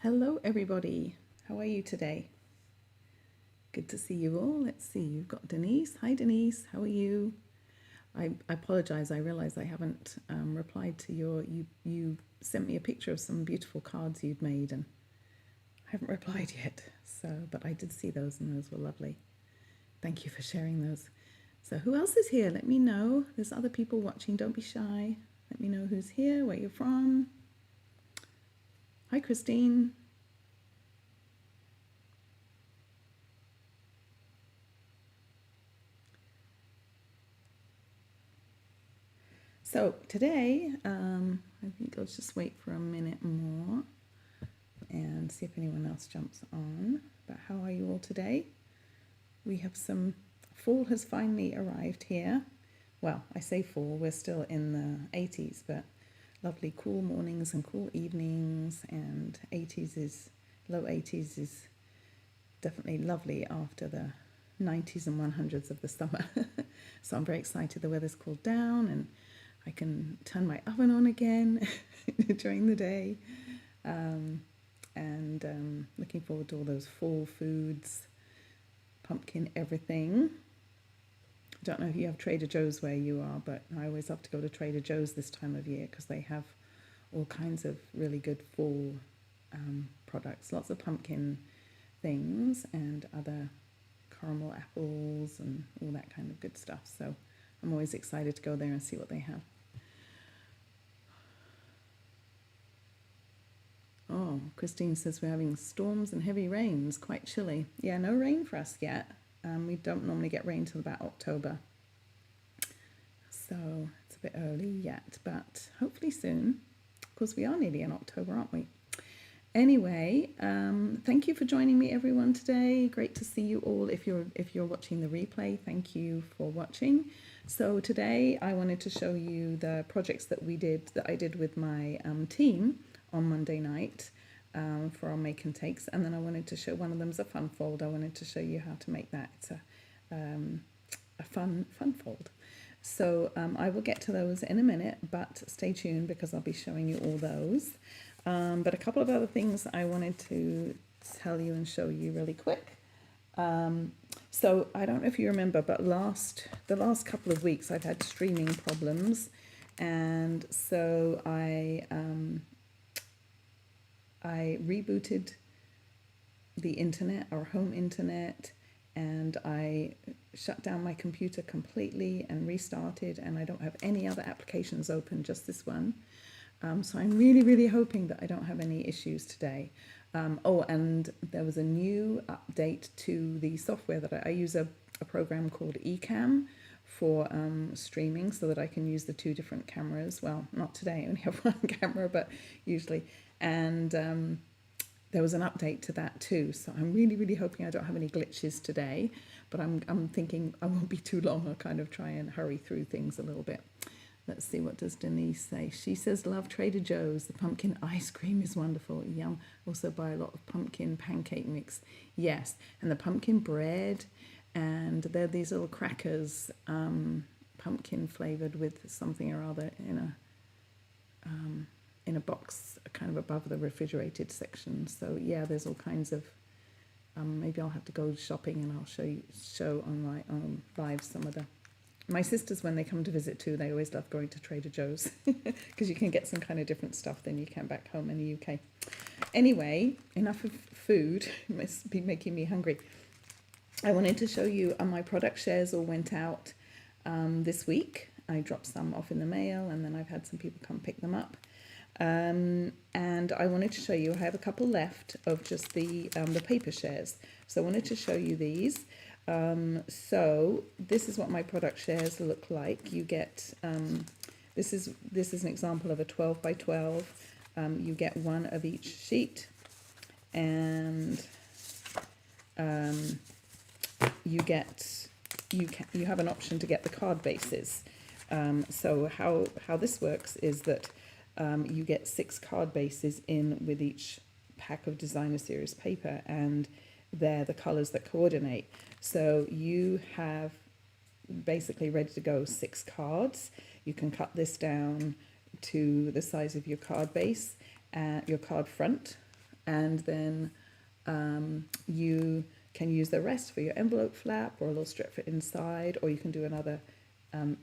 Hello, everybody. How are you today? Good to see you all. Let's see. You've got Denise. Hi, Denise. How are you? I apologize. I realize I haven't replied to You sent me a picture of some beautiful cards you'd made, and I haven't replied yet. But I did see those, and those were lovely. Thank you for sharing those. So, who else is here? Let me know. There's other people watching. Don't be shy. Let me know who's here, where you're from. Hi, Christine. So today, I think I'll just wait for a minute more and see if anyone else jumps on. But how are you all today? We have fall has finally arrived here. Well, I say fall, we're still in the 80s, but lovely cool mornings and cool evenings, and low 80s is definitely lovely after the 90s and 100s of the summer. So I'm very excited the weather's cooled down and I can turn my oven on again during the day. And looking forward to all those fall foods, pumpkin everything. I don't know if you have Trader Joe's where you are, but I always love to go to Trader Joe's this time of year because they have all kinds of really good fall products. Lots of pumpkin things and other caramel apples and all that kind of good stuff. So I'm always excited to go there and see what they have. Oh, Christine says we're having storms and heavy rains, quite chilly. Yeah, no rain for us yet. We don't normally get rain till about October. So it's a bit early yet, but hopefully soon. Of course, we are nearly in October, aren't we? Anyway, thank you for joining me, everyone, today. Great to see you all. If you're watching the replay, thank you for watching. So today I wanted to show you the projects that I did with my team on Monday night for our make and takes, and then I wanted to show one of them's a fun fold. I wanted to show you how to make that. It's a fun fold. So I will get to those in a minute, but stay tuned because I'll be showing you all those. But a couple of other things I wanted to tell you and show you really quick. So I don't know if you remember, but the last couple of weeks I've had streaming problems, and so I rebooted the internet, our home internet, and I shut down my computer completely and restarted, and I don't have any other applications open, just this one. So I'm really, really hoping that I don't have any issues today. And there was a new update to the software that I use a program called Ecamm for streaming so that I can use the two different cameras. Well, not today, I only have one camera, but usually. And there was an update to that too. So I'm really, really hoping I don't have any glitches today, but I'm thinking I won't be too long. I'll kind of try and hurry through things a little bit. Let's see, what does Denise say? She says, love Trader Joe's. The pumpkin ice cream is wonderful. Yum. Also buy a lot of pumpkin pancake mix. Yes. And the pumpkin bread. And they're these little crackers, pumpkin flavored with something or other in a box kind of above the refrigerated section. So yeah, there's all kinds of, maybe I'll have to go shopping and I'll show on my live some of the. My sisters, when they come to visit too, they always love going to Trader Joe's because you can get some kind of different stuff than you can back home in the UK. Anyway, enough of food. It must be making me hungry. I wanted to show you my product shares all went out this week. I dropped some off in the mail, and then I've had some people come pick them up. And I wanted to show you, I have a couple left of just the paper shares. So I wanted to show you these. So this is what my product shares look like. You get, this is an example of a 12 by 12. You get one of each sheet, and you have an option to get the card bases. So how this works is that you get 6 card bases in with each pack of designer series paper, and they're the colors that coordinate. So you have basically ready to go 6 cards. You can cut this down to the size of your card base, your card front, and then you can use the rest for your envelope flap or a little strip for inside, or you can do another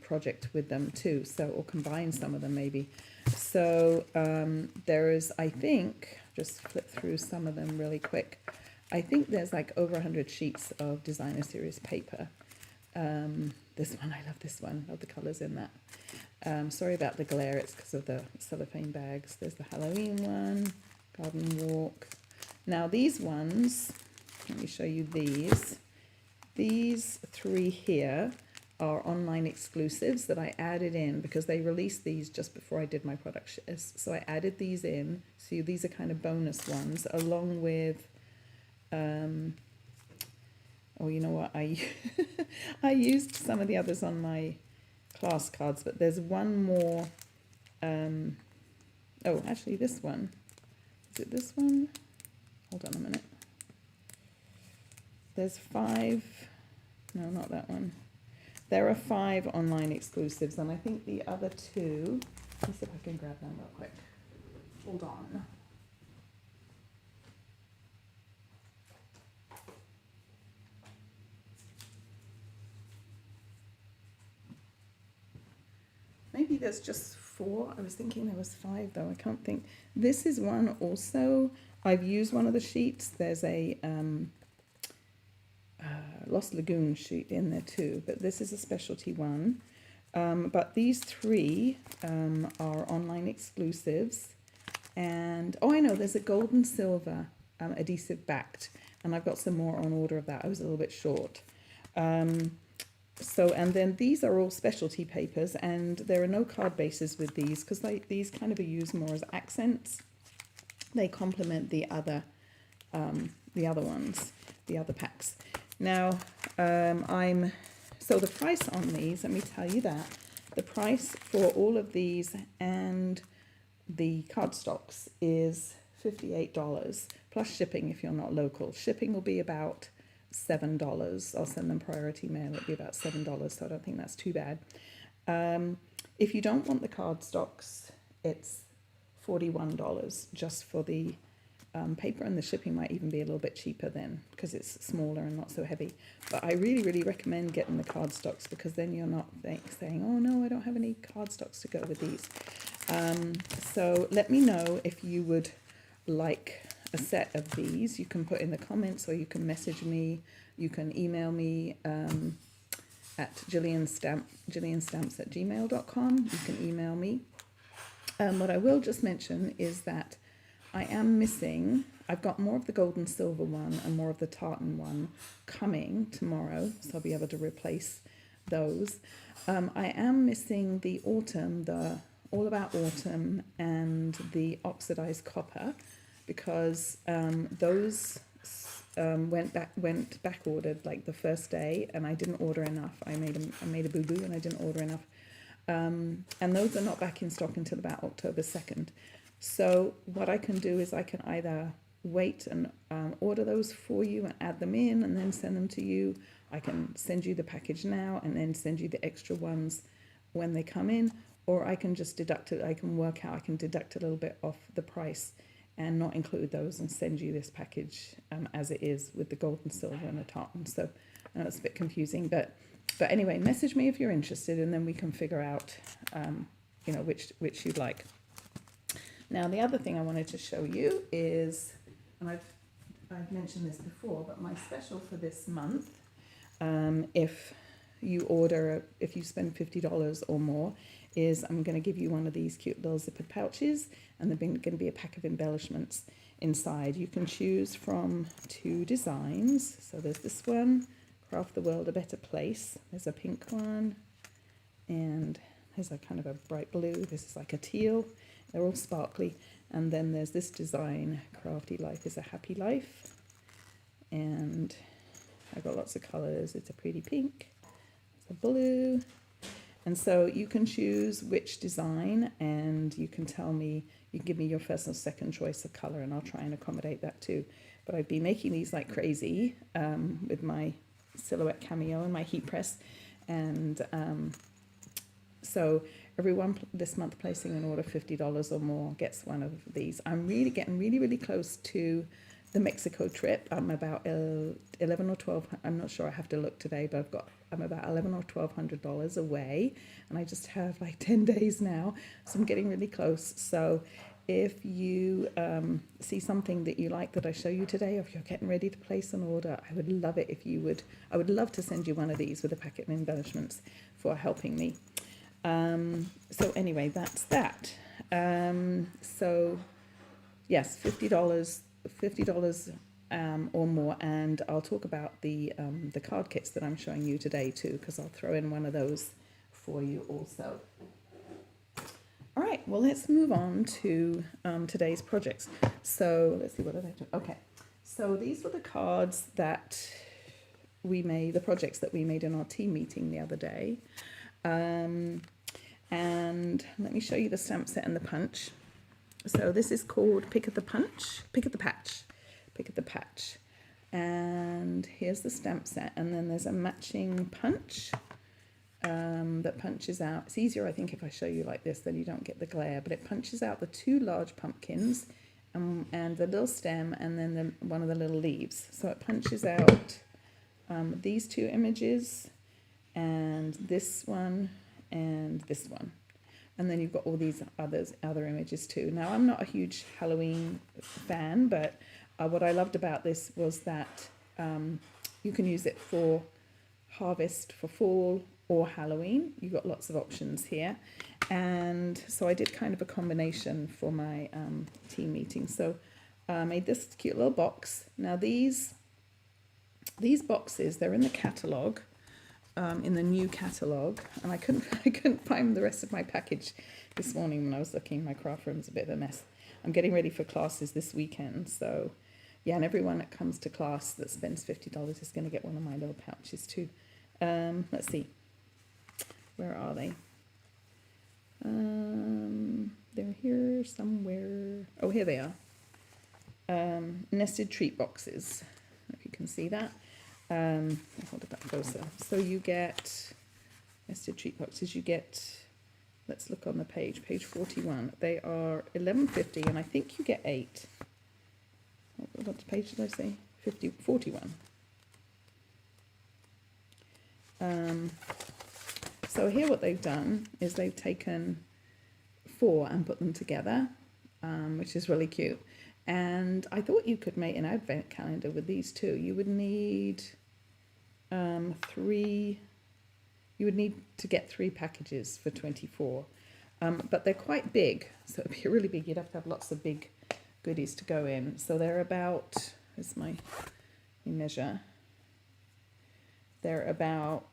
project with them too, so, or combine some of them maybe. So there is, I think, just flip through some of them really quick. I think there's like over 100 sheets of designer series paper. This one, I love this one, I love the colours in that. Sorry about the glare, it's because of the cellophane bags. There's the Halloween one, garden walk. Now these ones, let me show you these. These three here are online exclusives that I added in because they released these just before I did my product shares. So I added these in. So these are kind of bonus ones along with, oh, you know what, I used some of the others on my class cards, but there's one more. Oh, actually this one. Is it this one? Hold on a minute. There's 5, no, not that one. There are 5 online exclusives, and I think the other 2, let me see if I can grab them real quick. Hold on. Maybe there's just 4. I was thinking there was 5 though. I can't think. This is one also. I've used one of the sheets. There's a Lost Lagoon sheet in there too, but this is a specialty one. But these 3 are online exclusives. And, oh, I know, there's a gold and silver adhesive backed, and I've got some more on order of that. I was a little bit short. So, and then these are all specialty papers, and there are no card bases with these because these kind of are used more as accents. They complement the other ones, the other packs. Now, so the price on these, let me tell you that. The price for all of these and the cardstocks is $58 plus shipping if you're not local. Shipping will be about $7. I'll send them priority mail. It'll be about $7, so I don't think that's too bad. If you don't want the cardstocks, it's $41 just for the paper, and the shipping might even be a little bit cheaper then because it's smaller and not so heavy. But I really, really recommend getting the cardstocks because then you're not saying, oh no, I don't have any cardstocks to go with these. So let me know if you would like a set of these. You can put in the comments, or you can message me. You can email me at jillianstamps@gmail.com. You can email me. What I will just mention is that I am missing, I've got more of the gold and silver one and more of the tartan one coming tomorrow, so I'll be able to replace those. I am missing the autumn, the All About Autumn and the oxidized copper, because those went back ordered like the first day, and I didn't order enough. I made a boo-boo and I didn't order enough. And those are not back in stock until about October 2nd. So what I can do is I can either wait and order those for you and add them in and then send them to you. I can send you the package now and then send you the extra ones when they come in, or I can just deduct it. I can work out, I can deduct a little bit off the price and not include those and send you this package as it is with the gold and silver and the tartan. So I know it's a bit confusing, but anyway, message me if you're interested, and then we can figure out, you know, which you'd like. Now, the other thing I wanted to show you is, and I've mentioned this before, but my special for this month, if you spend $50 or more, is I'm going to give you one of these cute little zippered pouches, and there's going to be a pack of embellishments inside. You can choose from 2 designs. So there's this one, Craft the World a Better Place. There's a pink one, and there's a kind of a bright blue. This is like a teal. They're all sparkly. And then there's this design, Crafty Life is a Happy Life. And I've got lots of colours. It's a pretty pink, it's a blue. And so you can choose which design, and you can tell me, you can give me your first or second choice of colour, and I'll try and accommodate that too. But I've been making these like crazy with my silhouette cameo and my heat press. And so everyone this month placing an order $50 or more gets one of these. I'm really getting really close to the Mexico trip. I'm about 11 or 12. I'm not sure. I have to look today, but I'm about 11 or $1,200 away, and I just have like 10 days now, so I'm getting really close. So if you see something that you like that I show you today, or if you're getting ready to place an order, I would love it if you would. I would love to send you one of these with a packet of embellishments for helping me. So anyway, that's that. So yes, $50 or more, and I'll talk about the card kits that I'm showing you today too, because I'll throw in one of those for you also. All right, well, let's move on to today's projects. So let's see, what did I do? Okay, so these were the cards that we made, the projects that we made in our team meeting the other day. And let me show you the stamp set and the punch. So this is called Pick at the Patch. And here's the stamp set, and then there's a matching punch that punches out. It's easier, I think, if I show you like this, then you don't get the glare, but it punches out the two large pumpkins and the little stem, and then one of the little leaves. So it punches out these two images, and this one, and this one. And then you've got all these other images too. Now, I'm not a huge Halloween fan, but what I loved about this was that you can use it for harvest, for fall, or Halloween. You've got lots of options here. And so I did kind of a combination for my team meeting. So I made this cute little box. Now these boxes, they're in the catalogue. In the new catalogue, and I couldn't find the rest of my package this morning when I was looking. My craft room's a bit of a mess. I'm getting ready for classes this weekend, so yeah, and everyone that comes to class that spends $50 is going to get one of my little pouches too. Let's see, where are they? They're here somewhere. Oh, here they are. Nested treat boxes, if you can see that. I'll hold it up closer. So you get nested treat boxes. You get, let's look on the page 41. They are $11.50, and I think you get 8. What page did I say? 41. So here what they've done is they've taken 4 and put them together, which is really cute. And I thought you could make an advent calendar with these too. You would need 3. You would need to get 3 packages for 24, but they're quite big, so it'd be really big. You'd have to have lots of big goodies to go in. So they're about, here's my measure. They're about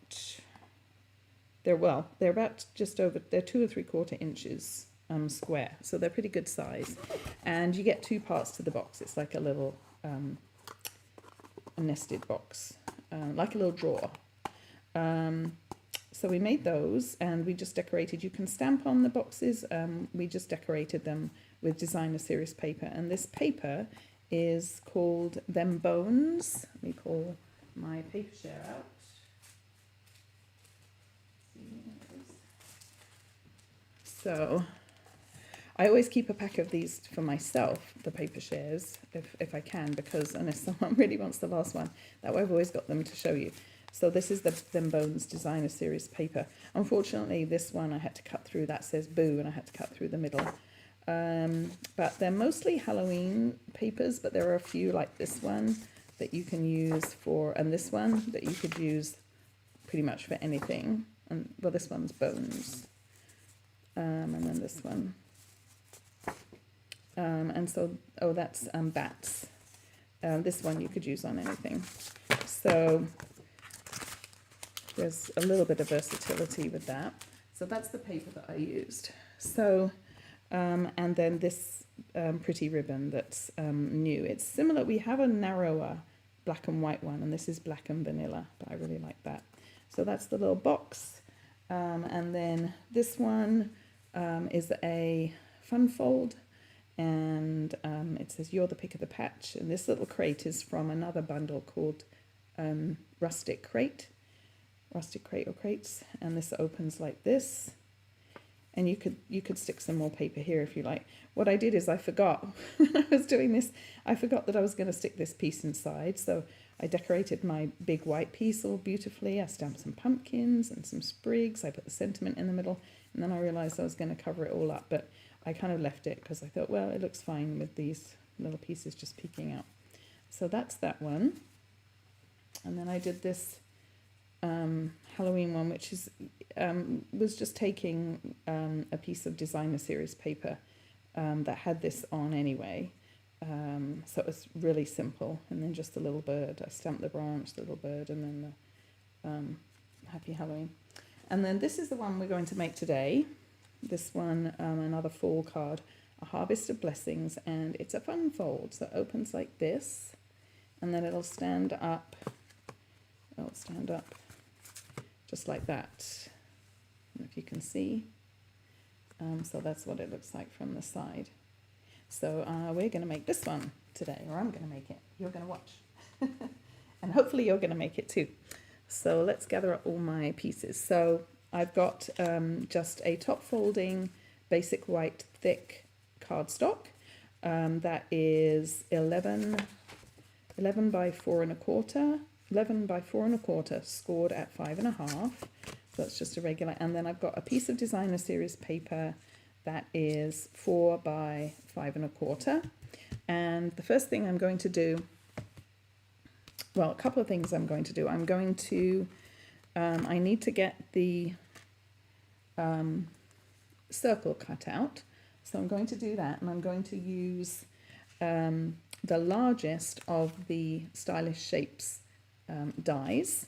just over, they're 2 3/4 inches square, so they're pretty good size. And you get 2 parts to the box. It's like a little a nested box, like a little drawer. So we made those, and we just decorated. You can stamp on the boxes. We just decorated them with designer series paper, and this paper is called Them Bones. Let me pull my paper share out. So I always keep a pack of these for myself, the paper shares, if I can, because unless someone really wants the last one, that way I've always got them to show you. So this is the Them Bones designer series paper. Unfortunately, this one I had to cut through. That says boo, and I had to cut through the middle. But they're mostly Halloween papers, but there are a few like this one that you can use for, and this one that you could use pretty much for anything. And well, this one's bones. And then this one. And so, oh, that's bats. This one you could use on anything. So there's a little bit of versatility with that. So that's the paper that I used. So, and then this pretty ribbon that's new. It's similar. We have a narrower black and white one, and this is black and vanilla, but I really like that. So that's the little box. And then this one is a fun fold, and it says you're the pick of the patch, and this little crate is from another bundle called rustic crate or crates, and this opens like this, And you could stick some more paper here if you like. What I did is I forgot when I was doing this, I forgot that I was going to stick this piece inside. So I decorated my big white piece all beautifully. I stamped some pumpkins and some sprigs. I put the sentiment in the middle, and then I realized I was going to cover it all up, but I kind of left it because I thought, well, it looks fine with these little pieces just peeking out. So that's that one. And then I did this Halloween one, which is was just taking a piece of designer series paper that had this on anyway. So it was really simple, and then just a little bird. I stamped the branch, the little bird, and then the Happy Halloween. And then this is the one we're going to make today. This one, another fall card, a harvest of blessings, and it's a fun fold. So it opens like this, and then it'll stand up. It'll stand up just like that. And if you can see, so that's what it looks like from the side. So we're going to make this one today, or I'm going to make it. You're going to watch. And hopefully you're going to make it too. So let's gather up all my pieces. So I've got just a top folding basic white thick cardstock. That is 11 by 4 1/4, 11 by 4 1/4 scored at 5 1/2. So that's just a regular. And then I've got a piece of designer series paper that is 4 by 5 1/4. And the first thing I'm going to do, well, a couple of things I'm going to do. I'm going to, I need to get the circle cut out. So I'm going to do that, and I'm going to use the largest of the Stylish Shapes dies.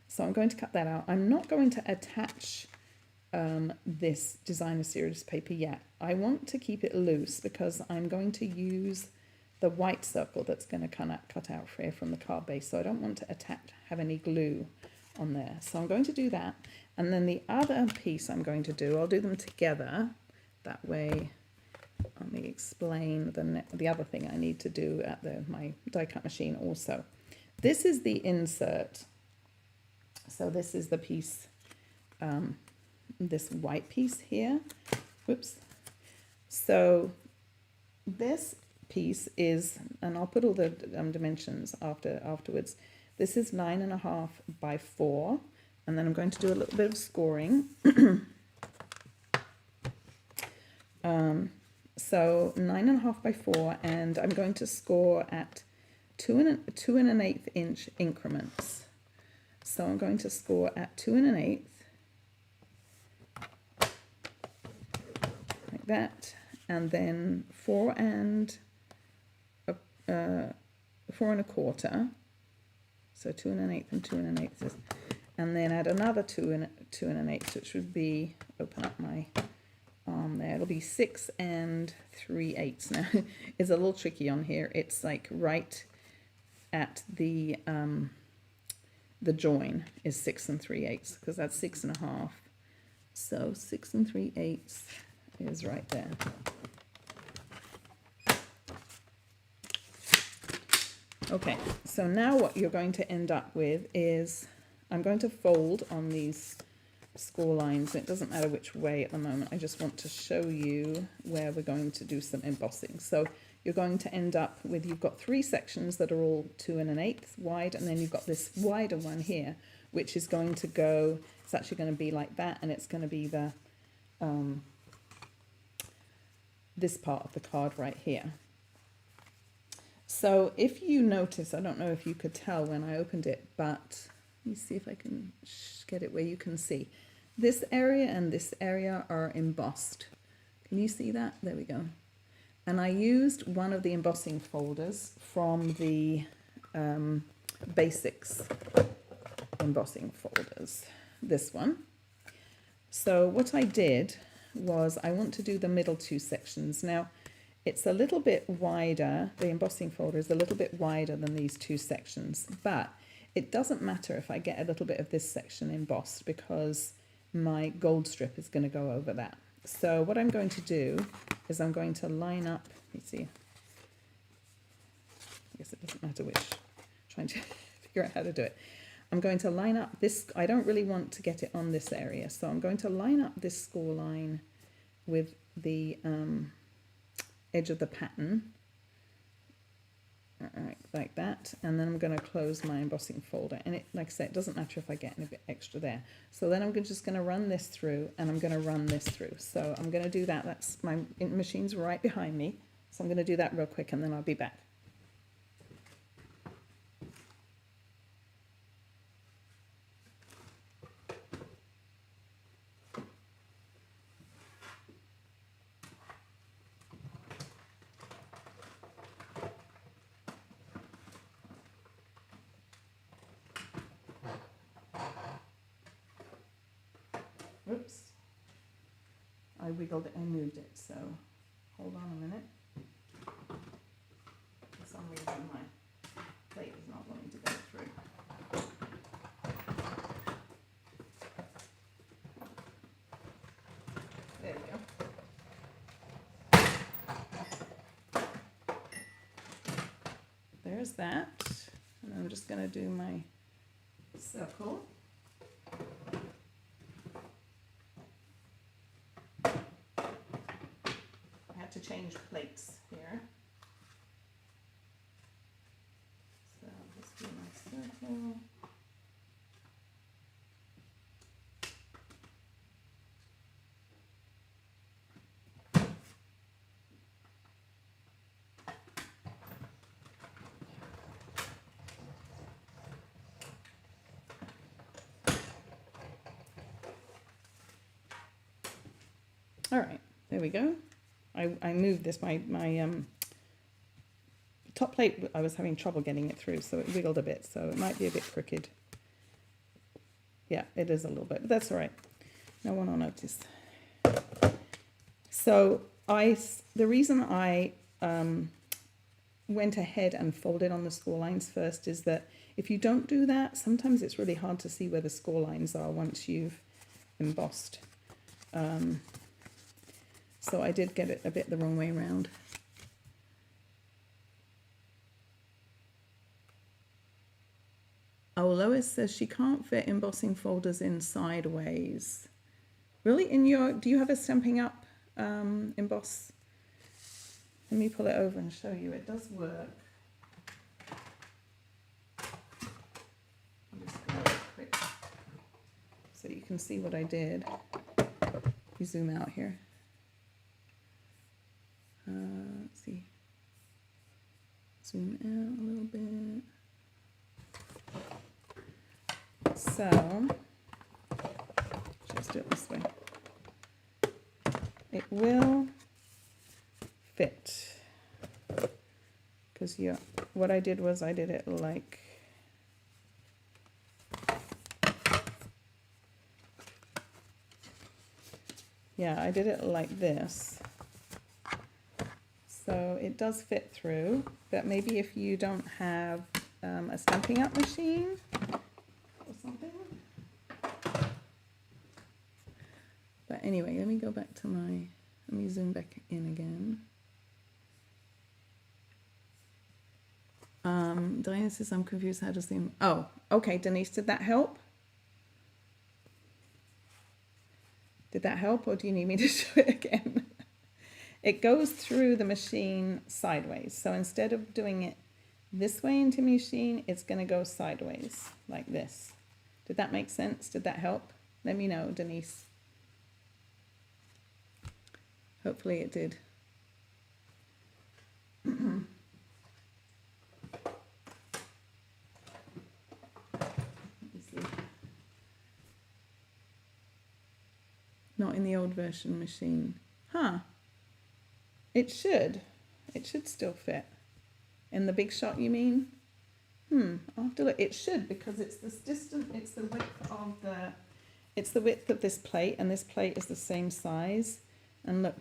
So I'm going to cut that out. I'm not going to attach this designer series paper yet. I want to keep it loose because I'm going to use the white circle that's going to cut out here from the card base. So I don't want to have any glue on there. So I'm going to do that. And then the other piece I'm going to do, I'll do them together. That way, let me explain the other thing I need to do at my die cut machine also. This is the insert. So this is the piece, this white piece here. Whoops. So this piece is, and I'll put all the dimensions afterwards. This is 9 1/2 by 4, and then I'm going to do a little bit of scoring. So 9 1/2 by 4, and I'm going to score at 2 1/8 inch increments. So I'm going to score at 2 1/8, like that, and then 4 1/4. So 2 1/8 and 2 1/8, and then add another 2 1/8, which would be, open up my arm there, it'll be 6 3/8. Now it's a little tricky on here. It's like right at the join is 6 3/8, because that's 6 1/2. So 6 3/8 is right there. Okay, so now what you're going to end up with is, I'm going to fold on these score lines. It doesn't matter which way at the moment. I just want to show you where we're going to do some embossing. So you're going to end up with, you've got 3 sections that are all 2 1/8 wide, and then you've got this wider one here, which is going to go, it's actually going to be like that, and it's going to be the this part of the card right here. So if you notice, I don't know if you could tell when I opened it, but let me see if I can get it where you can see. This area and this area are embossed. Can you see that? There we go. And I used one of the embossing folders from the basics embossing folders, this one. So what I did was, I want to do the middle 2 sections. Now, it's a little bit wider, the embossing folder is a little bit wider than these 2 sections, but it doesn't matter if I get a little bit of this section embossed, because my gold strip is going to go over that. So what I'm going to do is I'm going to line up, let me see, I guess it doesn't matter which, I'm trying to figure out how to do it. I'm going to line up this, I don't really want to get it on this area, so I'm going to line up this score line with the edge of the pattern, like that, and then I'm going to close my embossing folder, and it, like I said, it doesn't matter if I get a bit extra there. So then I'm just going to run this through, and I'm going to run this through. So I'm going to do that. That's my machine's right behind me, so I'm going to do that real quick, and then I'll be back. Oops, I wiggled it and moved it, so hold on a minute. For some reason my plate is not wanting to go through. There we go. There's that, and I'm just going to do my circle. To change plates here. So I'll just do my circle. All right, there we go. I moved this, my top plate, I was having trouble getting it through, so it wiggled a bit, so it might be a bit crooked. Yeah, it is a little bit, but that's all right. No one will notice. So the reason I went ahead and folded on the score lines first is that if you don't do that, sometimes it's really hard to see where the score lines are once you've embossed. So I did get it a bit the wrong way around. Oh, Lois says she can't fit embossing folders in sideways. Really? Do you have a Stampin' Up emboss? Let me pull it over and show you. It does work. I'm just going to quick so you can see what I did. You zoom out here. Let's see. Zoom out a little bit. So, just do it this way. It will fit. Because what I did was I did it like I did it like this. So it does fit through, but maybe if you don't have a Stampin' Up machine or something. But anyway, let me go back to let me zoom back in again. Diana says, I'm confused, how does the, oh, okay, Denise, did that help? Did that help, or do you need me to show it again? It goes through the machine sideways. So instead of doing it this way into the machine, it's going to go sideways like this. Did that make sense? Did that help? Let me know, Denise. Hopefully it did. Not in the old version machine. Huh. It should still fit. In the Big Shot, you mean? I'll have to look. It should, because it's this distance, it's the width of this plate, and this plate is the same size. And look,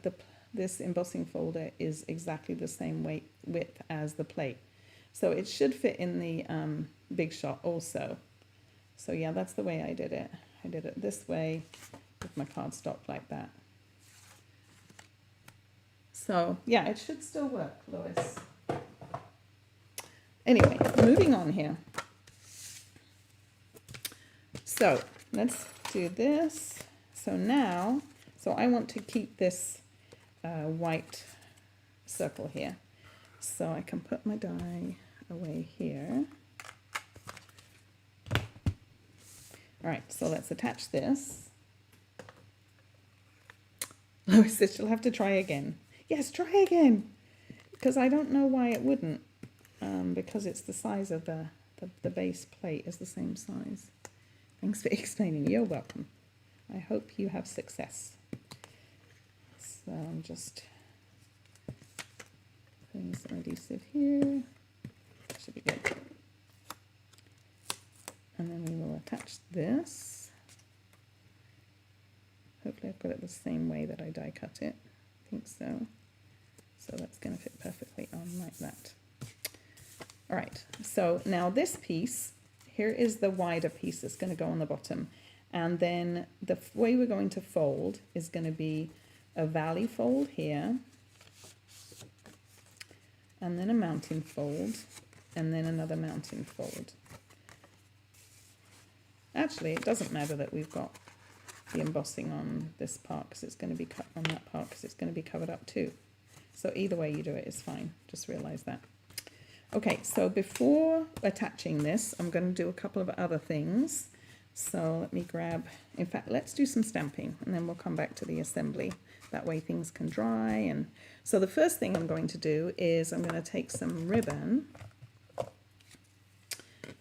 this embossing folder is exactly the same width as the plate. So it should fit in the Big Shot also. So yeah, that's the way I did it. I did it this way with my cardstock like that. So yeah, it should still work, Lois. Anyway, moving on here. So let's do this. So now, so I want to keep this white circle here. So I can put my die away here. All right, so let's attach this. Lois says she'll have to try again. Yes, try again. Because I don't know why it wouldn't. Because it's the size of the base plate is the same size. Thanks for explaining. You're welcome. I hope you have success. So I'm just putting some adhesive here. Should be good. And then we will attach this. Hopefully I've got it the same way that I die cut it. I think so. So that's going to fit perfectly on like that. All right, so now this piece, here is the wider piece that's going to go on the bottom. And then the way we're going to fold is going to be a valley fold here, and then a mountain fold, and then another mountain fold. Actually, it doesn't matter that we've got the embossing on this part because it's going to be cut on that part because it's going to be covered up too. So either way you do it is fine. Just realize that. Okay, so before attaching this, I'm going to do a couple of other things. So let me grab, in fact, let's do some stamping and then we'll come back to the assembly. That way things can dry. And so the first thing I'm going to do is I'm going to take some ribbon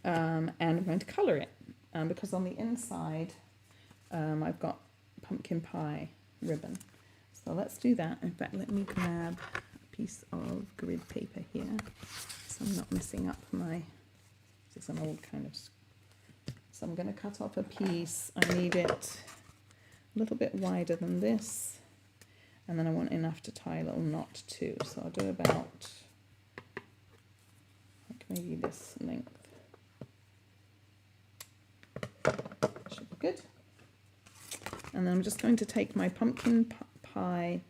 and I'm going to colour it because on the inside I've got pumpkin pie ribbon. So let's do that. In fact, let me grab a piece of grid paper here so I'm not messing up my, this is an old kind of, so I'm going to cut off a piece. I need it a little bit wider than this, and then I want enough to tie a little knot too. So I'll do about like maybe this length. Should be good. And then I'm just going to take my pumpkin pie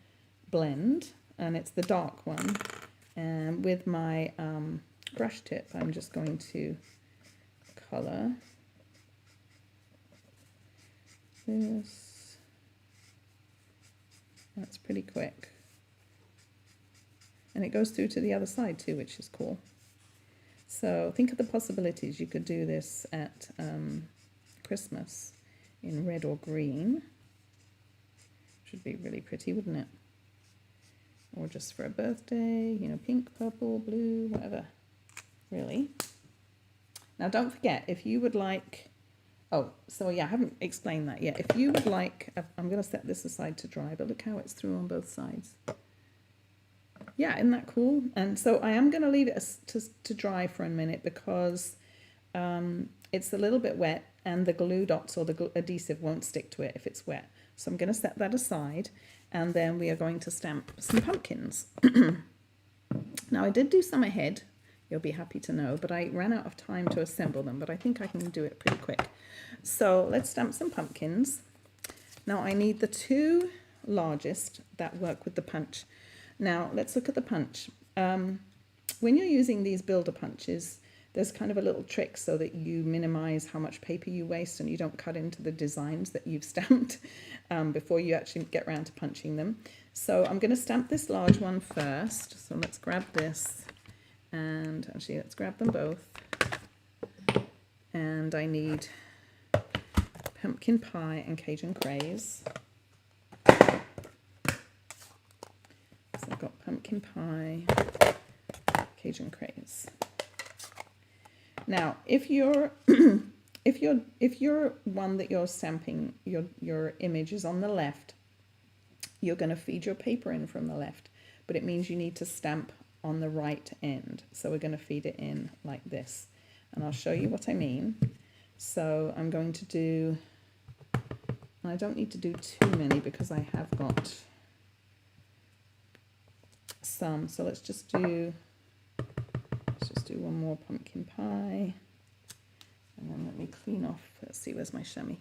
blend, and it's the dark one, and with my brush tip I'm just going to colour this. That's pretty quick, and it goes through to the other side too, which is cool. So think of the possibilities. You could do this at Christmas in red or green. Should be really pretty, wouldn't it? Or just for a birthday, you know, pink, purple, blue, whatever, really. Now don't forget, if you would like, oh, so yeah, I haven't explained that yet. If you would like, I'm going to set this aside to dry, but look how it's through on both sides. Yeah, isn't that cool? And so I am going to leave it to dry for a minute because it's a little bit wet and the glue dots or the adhesive won't stick to it if it's wet. So I'm going to set that aside, and then we are going to stamp some pumpkins. Now I did do some ahead, you'll be happy to know, but I ran out of time to assemble them, but I think I can do it pretty quick. So let's stamp some pumpkins. Now I need the two largest that work with the punch. Now let's look at the punch. When you're using these builder punches, there's kind of a little trick so that you minimize how much paper you waste and you don't cut into the designs that you've stamped before you actually get around to punching them. So I'm going to stamp this large one first. So let's grab this, and actually let's grab them both. And I need pumpkin pie and Cajun craze. So I've got pumpkin pie, Cajun craze. Now, if you're one that you're stamping, your image is on the left, you're going to feed your paper in from the left, but it means you need to stamp on the right end. So we're going to feed it in like this, and I'll show you what I mean. So I'm going to do, and I don't need to do too many because I have got some. So let's just do one more pumpkin pie, and then let me clean off, let's see, where's my chamois,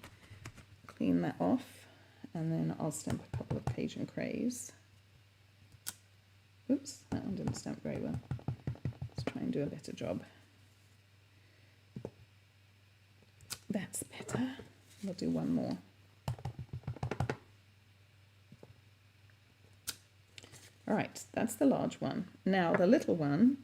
clean that off, and then I'll stamp a couple of Cajun craze. Oops, that one didn't stamp very well. Let's try and do a better job. That's better. We'll do one more. All right, that's the large one. Now the little one,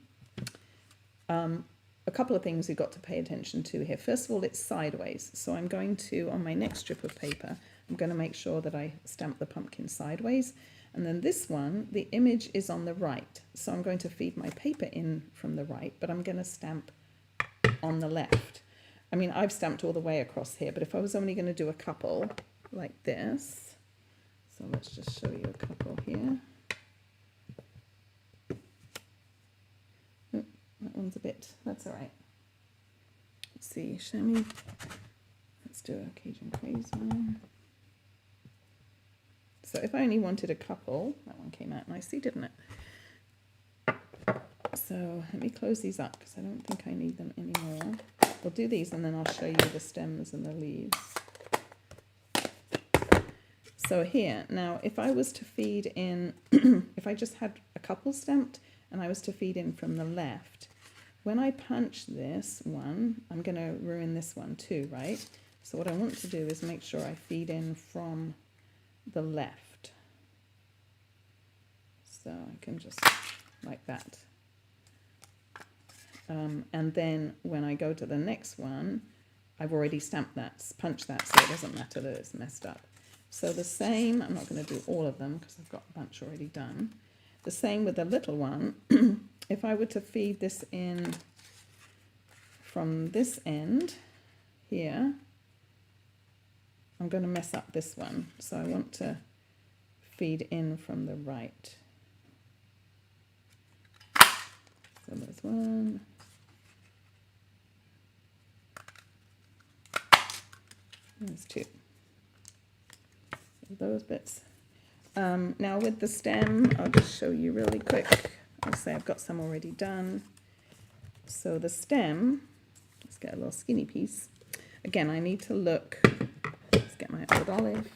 a couple of things you've got to pay attention to here. First of all, it's sideways. So I'm going to, on my next strip of paper, I'm going to make sure that I stamp the pumpkin sideways. And then this one, the image is on the right. So I'm going to feed my paper in from the right, but I'm going to stamp on the left. I mean, I've stamped all the way across here, but if I was only going to do a couple like this, so let's just show you a couple here. Oh, that one's a bit, that's all right. Let's see, chamois. Let's do a Cajun Craze one. So if I only wanted a couple, that one came out nicely, didn't it? So let me close these up because I don't think I need them anymore. We'll do these and then I'll show you the stems and the leaves. So here, now if I was to feed in, if I just had a couple stamped and I was to feed in from the left, when I punch this one, I'm going to ruin this one too, right? So what I want to do is make sure I feed in from the left. So I can just like that. And then when I go to the next one, I've already stamped that, punched that, so it doesn't matter that it's messed up. So the same, I'm not going to do all of them because I've got a bunch already done. The same with the little one. If I were to feed this in from this end here, I'm going to mess up this one. So I want to feed in from the right. So there's one. There's two. So those bits. Now with the stem, I'll just show you really quick. I'll say I've got some already done. So the stem, let's get a little skinny piece. Again, I need to look, let's get my old olive.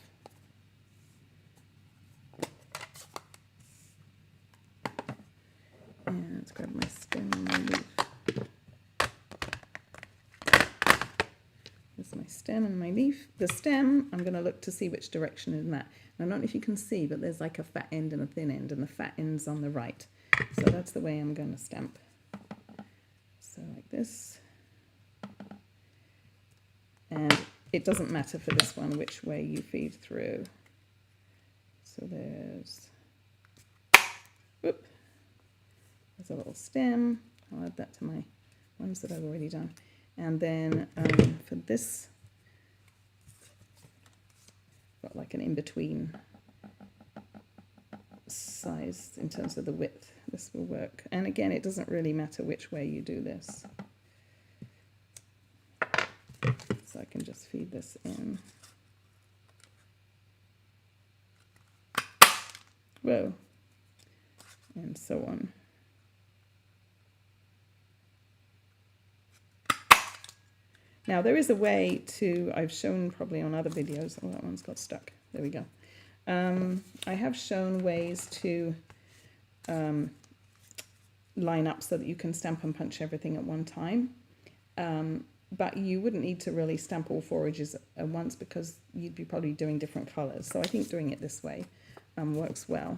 And let's grab my stem and my leaf. There's my stem and my leaf. The stem, I'm going to look to see which direction is that. And I don't know if you can see, but there's like a fat end and a thin end, and the fat end's on the right. So that's the way I'm going to stamp. So like this. And it doesn't matter for this one which way you feed through. So there's a little stem. I'll add that to my ones that I've already done. And then for this, got like an in-between size in terms of the width. This will work. And again, it doesn't really matter which way you do this. So I can just feed this in. Whoa. And so on. Now there is a way to, I've shown probably on other videos, oh that one's got stuck, there we go. I have shown ways to line up so that you can stamp and punch everything at one time. But you wouldn't need to really stamp all 4 edges at once because you'd be probably doing different colours. So I think doing it this way works well.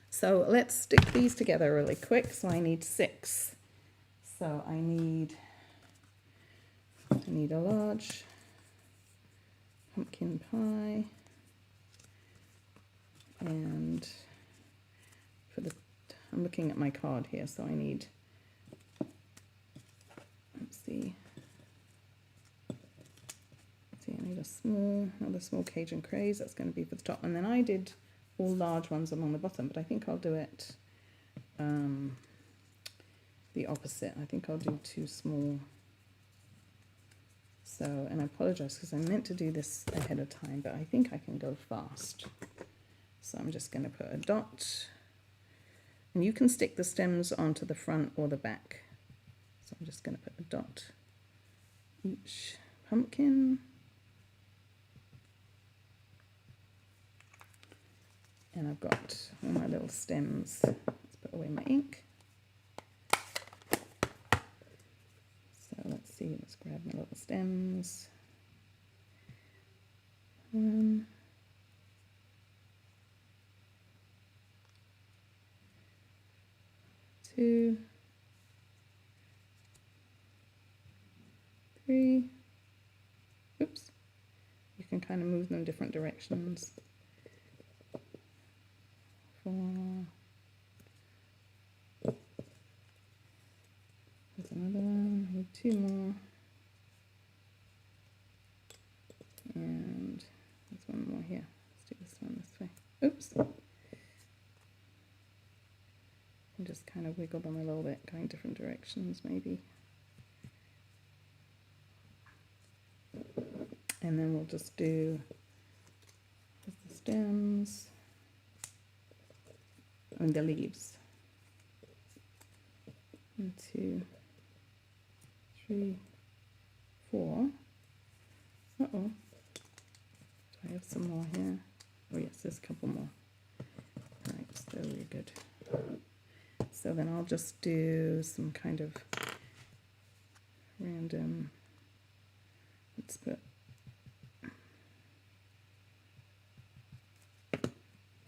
So let's stick these together really quick. So I need 6. So I need a large pumpkin pie, and for the, I'm looking at my card here, so I need, let's see, I need another small Cajun Craze, that's going to be for the top, and then I did all large ones along the bottom, but I think I'll do it the opposite. I think I'll do 2 small. So, and I apologize because I meant to do this ahead of time, but I think I can go fast. So I'm just going to put a dot, and you can stick the stems onto the front or the back. So I'm just going to put a dot each pumpkin. And I've got all my little stems. Let's put away my ink. So let's see, let's grab my little stems. 1, 2, 3. Oops. You can kind of move them different directions. 4. There's another one. I need 2 more. And there's one more here. Let's do this one this way. Oops. And just kind of wiggle them a little bit, going different directions maybe. And then we'll just do the stems and the leaves. 1, 2, 3, 4. Uh-oh. Do I have some more here? Oh yes, there's a couple more. Right, so we're good. So then I'll just do some kind of random, let's put,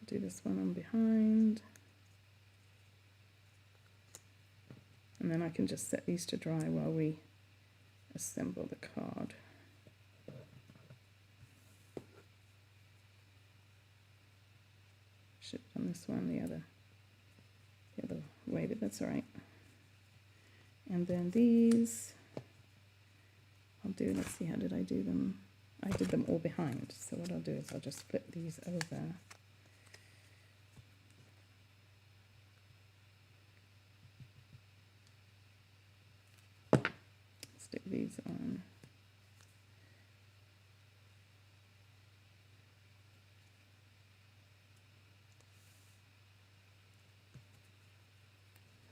do this one on behind. And then I can just set these to dry while we assemble the card. Should have done this one the other way, but that's all right. And then these, I'll do, let's see, how did I do them? I did them all behind. So what I'll do is I'll just flip these over. Stick these on.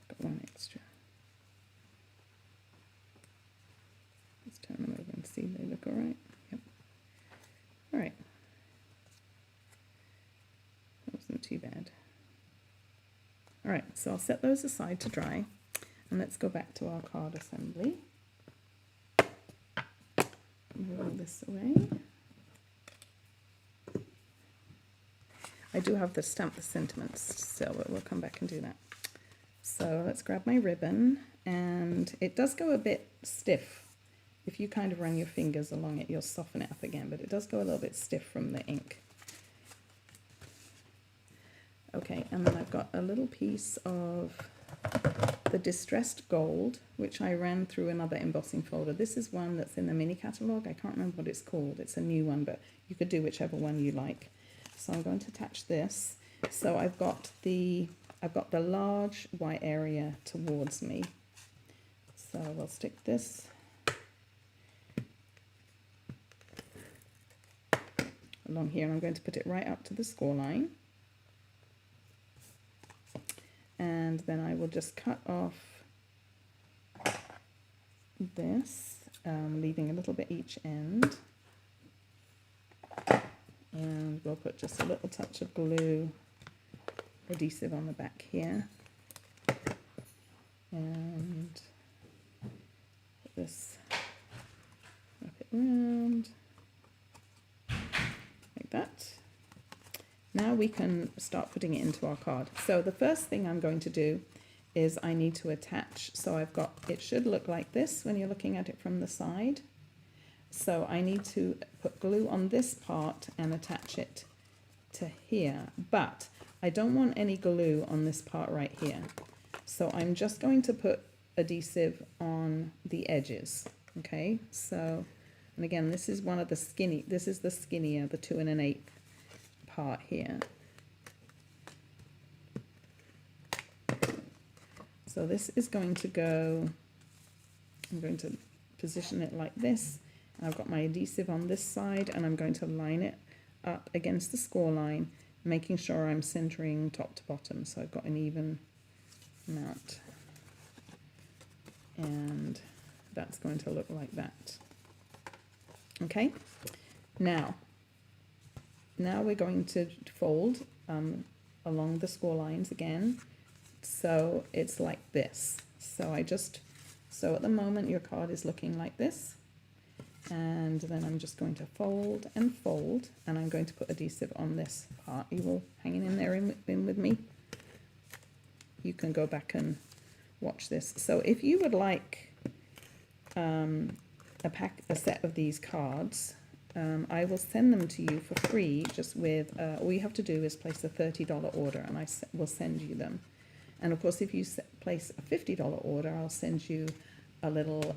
Got one extra. Let's turn them over and see they look all right. Yep. All right. That wasn't too bad. All right, so I'll set those aside to dry, and let's go back to our card assembly. Move all this away. I do have to stamp the sentiments still, but we'll come back and do that. So let's grab my ribbon, and it does go a bit stiff. If you kind of run your fingers along it, you'll soften it up again, but it does go a little bit stiff from the ink. Okay, and then I've got a little piece of the Distressed Gold, which I ran through another embossing folder. This is one that's in the mini catalogue. I can't remember what it's called. It's a new one, but you could do whichever one you like. So I'm going to attach this. So I've got the large white area towards me. So we'll stick this along here, and I'm going to put it right up to the score line. And then I will just cut off this, leaving a little bit each end. And we'll put just a little touch of glue adhesive on the back here. And put this, wrap it around like that. Now we can start putting it into our card. So the first thing I'm going to do is I need to attach. So I've got, it should look like this when you're looking at it from the side. So I need to put glue on this part and attach it to here. But I don't want any glue on this part right here. So I'm just going to put adhesive on the edges. Okay, so, and again, this is one of the skinny, this is the skinnier, the 2 1/8 part here. So this is going to go, I'm going to position it like this. I've got my adhesive on this side, and I'm going to line it up against the score line, making sure I'm centering top to bottom, so I've got an even amount. And that's going to look like that. Okay, now we're going to fold along the score lines again, so it's like this. So at the moment your card is looking like this, And then I'm just going to fold and fold, and I'm going to put adhesive on this part. You all hanging in there in with me? You can go back and watch this. So if you would like a set of these cards, I will send them to you for free, just with, all you have to do is place a $30 order, and I will send you them. And of course, if you place a $50 order, I'll send you a little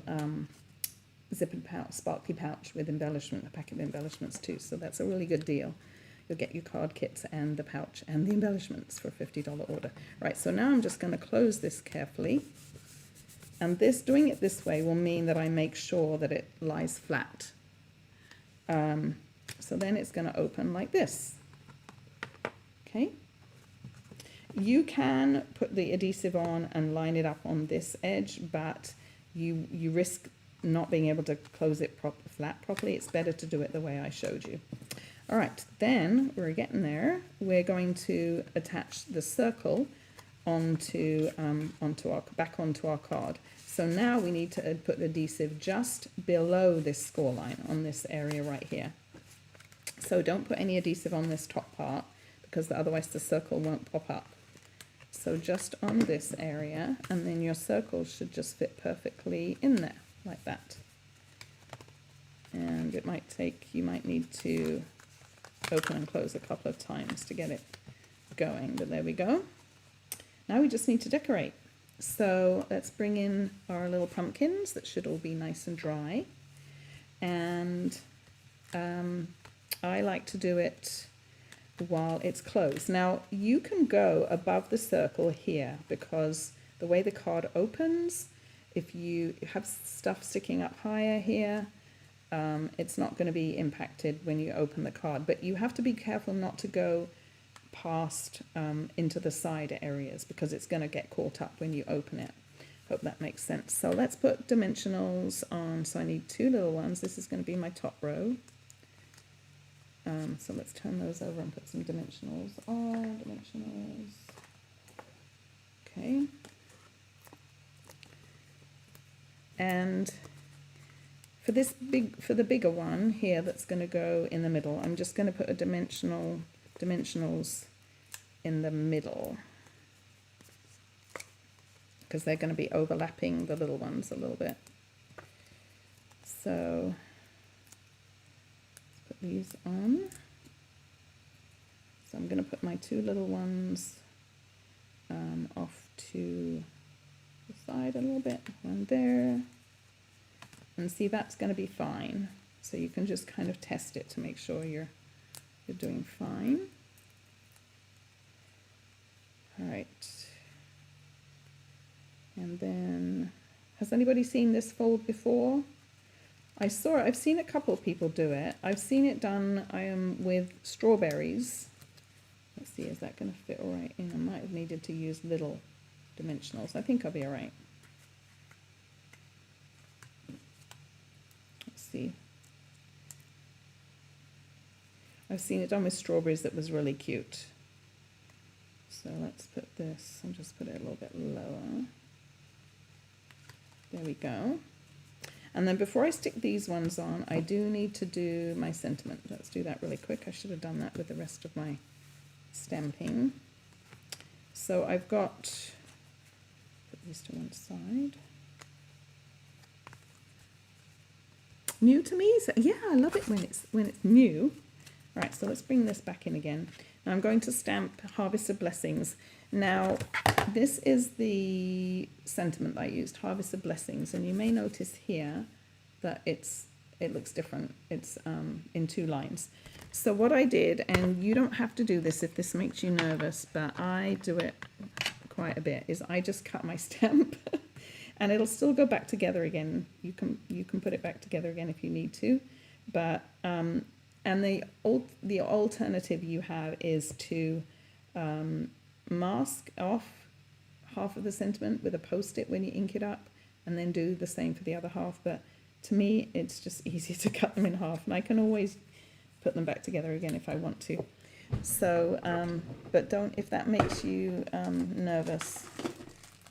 zippered pouch, sparkly pouch with embellishment, a pack of embellishments too. So that's a really good deal. You'll get your card kits and the pouch and the embellishments for a $50 order. Right, so now I'm just going to close this carefully. And this, doing it this way will mean that I make sure that it lies flat. So then it's going to open like this. Okay. You can put the adhesive on and line it up on this edge, but you risk not being able to close it flat properly. It's better to do it the way I showed you. All right, then we're getting there. We're going to attach the circle onto our card. So now we need to put adhesive just below this score line on this area right here. So don't put any adhesive on this top part, because otherwise the circle won't pop up. So just on this area, and then your circle should just fit perfectly in there, like that. And it might take, you might need to open and close a couple of times to get it going, but there we go. Now we just need to decorate. So let's bring in our little pumpkins that should all be nice and dry. And I like to do it while it's closed. Now you can go above the circle here, because the way the card opens, if you have stuff sticking up higher here, it's not going to be impacted when you open the card, but you have to be careful not to go past into the side areas, because it's going to get caught up when you open it. Hope that makes sense. So let's put dimensionals on. So I need two little ones. This is going to be my top row. So let's turn those over and put some dimensionals on. Dimensionals. Okay. And for this for the bigger one here that's going to go in the middle, I'm just going to put a dimensionals in the middle, because they're going to be overlapping the little ones a little bit. So let's put these on. So I'm going to put my two little ones off to the side a little bit, one there, and see, that's going to be fine. So you can just kind of test it to make sure you're doing fine. All right. And then, has anybody seen this fold before? I've seen a couple of people do it. I've seen it done with strawberries. Let's see, is that going to fit all right in? I might have needed to use little dimensionals. I think I'll be all right. Let's see. I've seen it done with strawberries that was really cute. So let's put this, I'll just put it a little bit lower. There we go. And then before I stick these ones on, I do need to do my sentiment. Let's do that really quick. I should have done that with the rest of my stamping. So I've got, put these to one side. New to me? So, yeah, I love it when it's new. All right, so let's bring this back in again. Now I'm going to stamp Harvest of Blessings. Now, this is the sentiment I used, Harvest of Blessings, and you may notice here that it looks different. It's in two lines. So what I did, and you don't have to do this if this makes you nervous, but I do it quite a bit, is I just cut my stamp and it'll still go back together again. You can put it back together again if you need to, but and the alternative you have is to mask off half of the sentiment with a post-it when you ink it up, and then do the same for the other half. But to me, it's just easier to cut them in half, and I can always put them back together again if I want to. So, but don't, if that makes you nervous,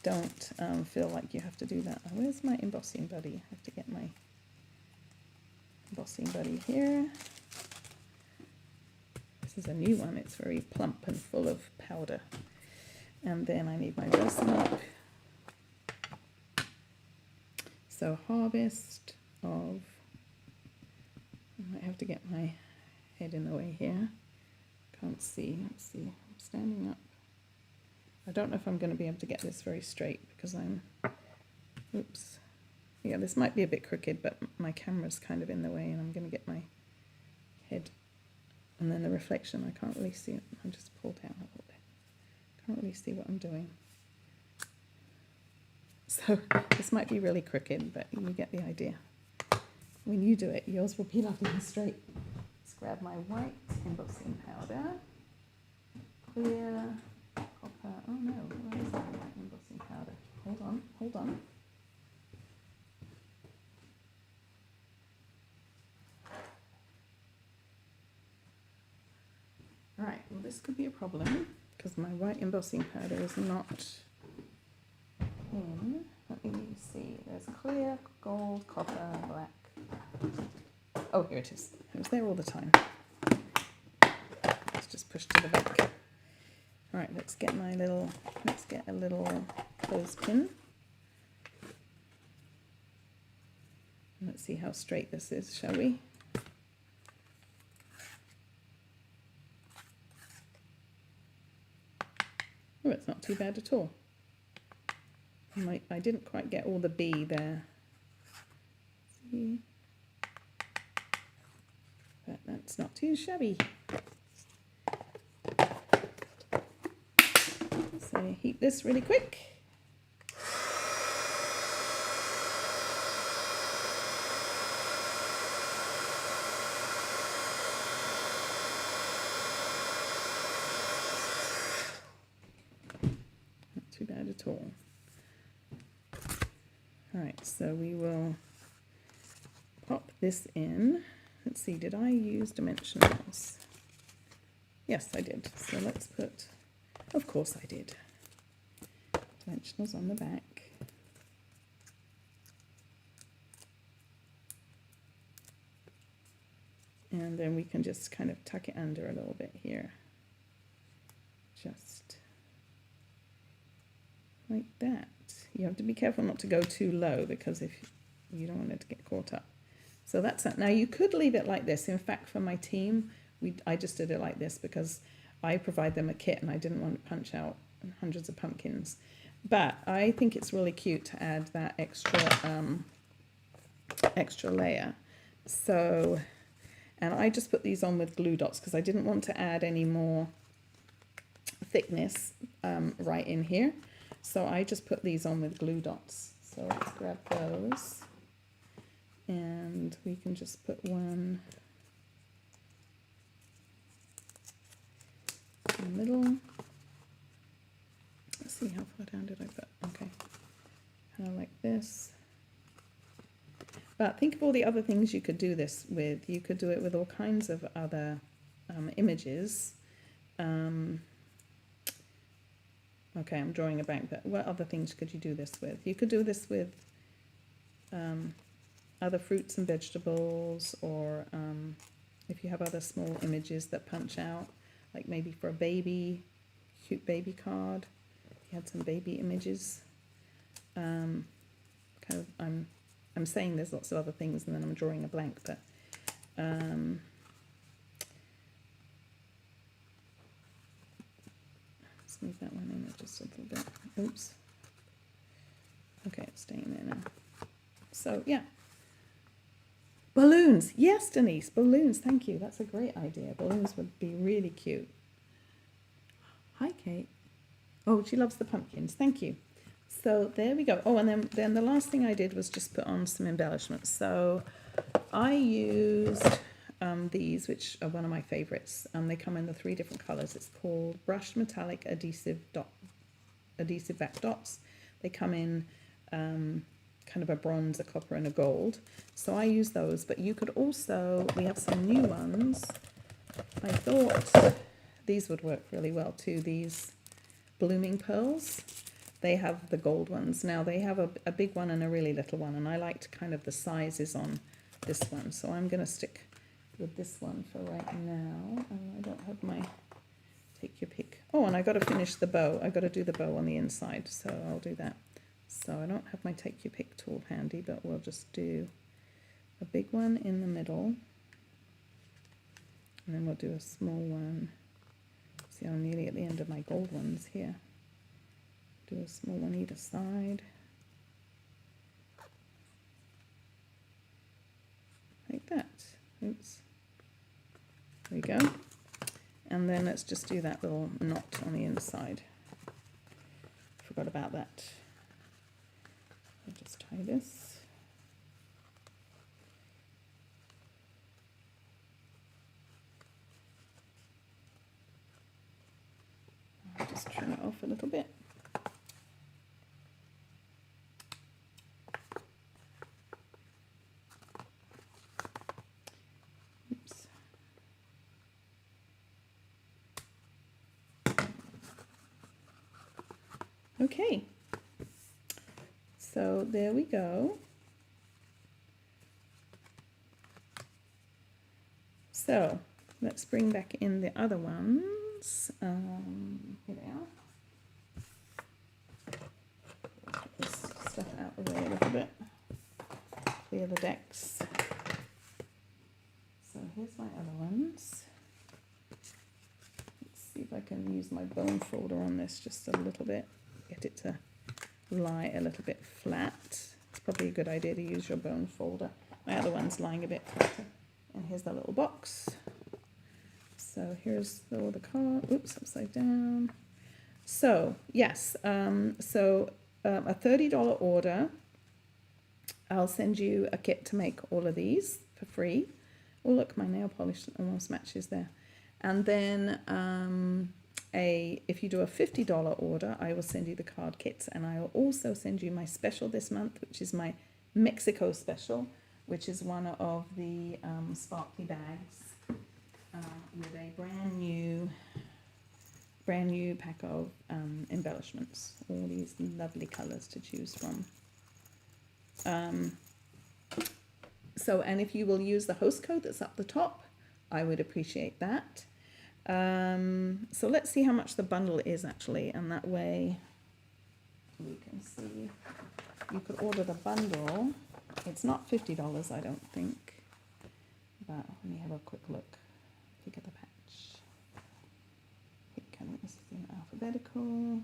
don't feel like you have to do that. Oh, where's my embossing buddy? I have to get my embossing buddy here. This is a new one, it's very plump and full of powder. And then I need my dressing up. So harvest of, I might have to get my head in the way here. Can't see, let's see, I'm standing up. I don't know if I'm going to be able to get this very straight because I'm, oops. Yeah, this might be a bit crooked, but my camera's kind of in the way and I'm going to get my head. And then the reflection, I can't really see it. I'll just pull down a little bit. Can't really see what I'm doing. So this might be really crooked, but you get the idea. When you do it, yours will be lovely and straight. Let's grab my white embossing powder. Clear, copper, oh no, where is my white embossing powder? Hold on, hold on. Right, well this could be a problem because my white embossing powder is not in. Let me see, there's clear, gold, copper, black. Oh, here it is. It was there all the time. Let's just push to the back. All right, let's get a little clothespin. Let's see how straight this is, shall we? Oh, it's not too bad at all. I didn't quite get all the B there. See? But that's not too shabby. So heat this really quick. Not too bad at all. Alright, so we will pop this in. Let's see, did I use dimensionals? Yes, I did. So let's put, of course I did, dimensionals on the back. And then we can just kind of tuck it under a little bit here. Just like that. You have to be careful not to go too low because if you don't want it to get caught up. So that's that. Now you could leave it like this. In fact, for my team, I just did it like this because I provide them a kit and I didn't want to punch out hundreds of pumpkins. But I think it's really cute to add that extra layer. So, and I just put these on with glue dots because I didn't want to add any more thickness right in here. So I just put these on with glue dots. So let's grab those. And we can just put one in the middle. Let's see, how far down did I put? Okay, kind of like this. But think of all the other things you could do this with. You could do it with all kinds of other images. Okay, I'm drawing a blank, but what other things could you do this with? You could do this with other fruits and vegetables, or if you have other small images that punch out, like maybe for a baby, cute baby card. If you had some baby images. I'm saying there's lots of other things and then I'm drawing a blank, but let's move that one in just a little bit. Oops. Okay, it's staying there now. So yeah. Balloons. Yes, Denise, balloons. Thank you. That's a great idea. Balloons would be really cute. Hi, Kate. Oh, she loves the pumpkins. Thank you. So there we go. Oh, and then the last thing I did was just put on some embellishments. So I used these, which are one of my favorites. They come in the 3 different colors. It's called Brushed Metallic Adhesive Back Dots. They come in kind of a bronze, a copper, and a gold. So I use those, but you could also, we have some new ones. I thought these would work really well too, these blooming pearls. They have the gold ones. Now they have a big one and a really little one, and I liked kind of the sizes on this one. So I'm going to stick with this one for right now. I don't have my take your pick. Oh, and I got to finish the bow. I got to do the bow on the inside, so I'll do that. So I don't have my take your pick tool handy, but we'll just do a big one in the middle, and then we'll do a small one. See, I'm nearly at the end of my gold ones here. Do a small one either side. Like that. Oops. There we go. And then let's just do that little knot on the inside. Forgot about that. I'll just tie this. I'll just trim it off a little bit. Oops. Okay. So there we go. So let's bring back in the other ones. Here they are. Get this stuff out of the way a little bit. Clear the decks. So here's my other ones. Let's see if I can use my bone folder on this just a little bit. Get it to lie a little bit flat. It's probably a good idea to use your bone folder. My other one's lying a bit flatter. And here's the little box. So here's all the card. Oops, upside down. So yes, a $30 order. I'll send you a kit to make all of these for free. Oh look, my nail polish almost matches there. And then if you do a $50 order, I will send you the card kits, and I will also send you my special this month, which is my Mexico special, which is one of the sparkly bags with a brand new pack of embellishments. All these lovely colors to choose from. So, and if you will use the host code that's up the top, I would appreciate that. So let's see how much the bundle is actually, and that way we can see. You could order the bundle. It's not $50, I don't think, but let me have a quick look. Pick at the patch. Pick, and this is in alphabetical.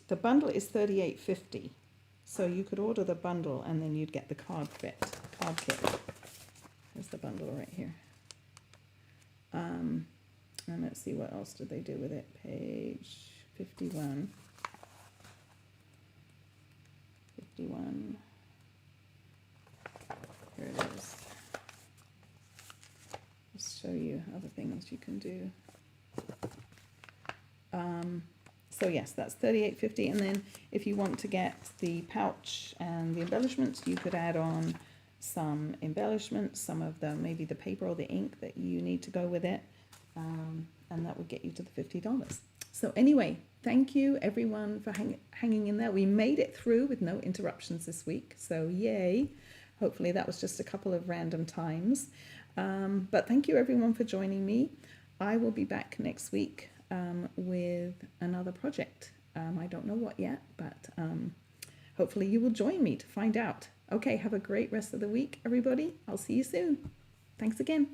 The bundle is $38.50, so you could order the bundle and then you'd get the card kit. There's the bundle right here. And let's see what else did they do with it. Page 51. 51. Here it is. Just show you other things you can do. So yes, that's $38.50. And then if you want to get the pouch and the embellishments, you could add on some embellishments, some of the maybe the paper or the ink that you need to go with it, and that would get you to the $50. So anyway, thank you everyone for hanging in there. We made it through with no interruptions this week, so yay. Hopefully that was just a couple of random times, but thank you everyone for joining me. I will be back next week with another project. I don't know what yet, but hopefully you will join me to find out. Okay, have a great rest of the week, everybody. I'll see you soon. Thanks again.